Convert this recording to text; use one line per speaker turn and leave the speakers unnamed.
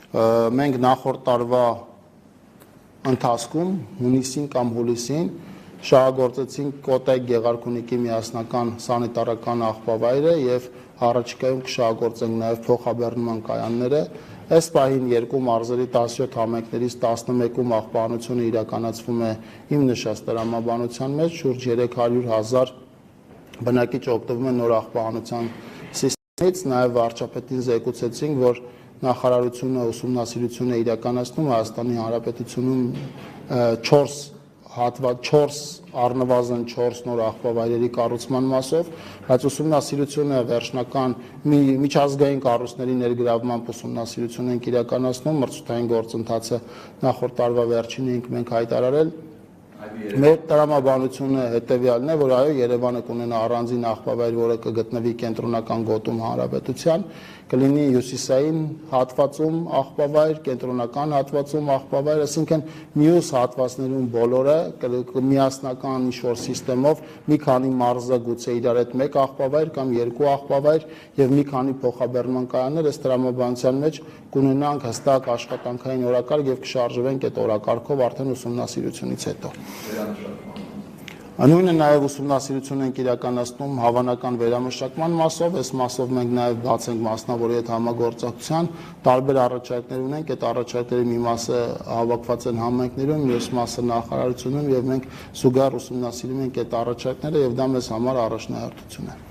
Մենք նախորդ տարվա ընթացքում հունիսին կամ հուլիսին շահագործեցինք Կոտայք Գեղարքունիքի միասնական սանիտարական աղբավայրը եւ առաջիկայում կշահագործենք նաեւ փոխաբեռնման կայանները։ Այս պահին երկու մարզերի 17 համայնքներից 11-ում աղբանությունը իրականացվում է իմ նշած տրամաբանության մեջ, շուրջ 300,000 բնակիչ օգտվում է նոր աղբանության սիստեմից, նաեւ վարչապետին զեկուցեցինք, որ նախարարությունը ուսումնասիրություն է իրականացնում Հայաստանի Հանրապետությունում 4 առնվազն 4 նոր աղբավայրերի կառուցման մասով, բայց ուսումնասիրությունը վերջնական միջազգային կառույցների ներգրավմամբ ուսումնասիրություն ենք իրականացնում, մրցութային գործընթացը նախորդ տարվա վերջին ենք մենք հայտարարել։ Մեր տրամաբանությունը հետևյալն է, որ այո, Երևանը կունենա առանձին աղբավայր, որը կգտնվի կենտրոնական գոտում հանրապետության, կլինի հյուսիսային հատվածում աղբավայր, կենտրոնական հատվածում աղբավայր, այսինքն մյուս հատվածներում բոլորը միասնական ինչ-որ սիստեմով մի քանի մարզը գուցե իրար հետ մեկ աղբավայր կամ երկու աղբավայր եւ մի քանի փոխաբեռնման կայաններ այս տրամաբանության մեջ կունենանք հստակ աշխատանքային օրակարգ եւ կշարժվենք այդ օրակարգով արդեն ուսումնասիրությունից հետո։ Նույնը նաև ուսումնասիրություն ենք իրականացնում հավանական վերամշակման մասով, այս մասով մենք նաև բաց ենք մասնավորի հետ համագործակցության, տարբեր առաջարկներ ունենք, այդ առաջարկների մի մասը հավաքված են համայնքներում, մյուս մասը նախարարությունում եւ մենք զուգահեռ ուսումնասիրում ենք այդ առաջարկները եւ դա մեզ համար առաջնահերթություն է։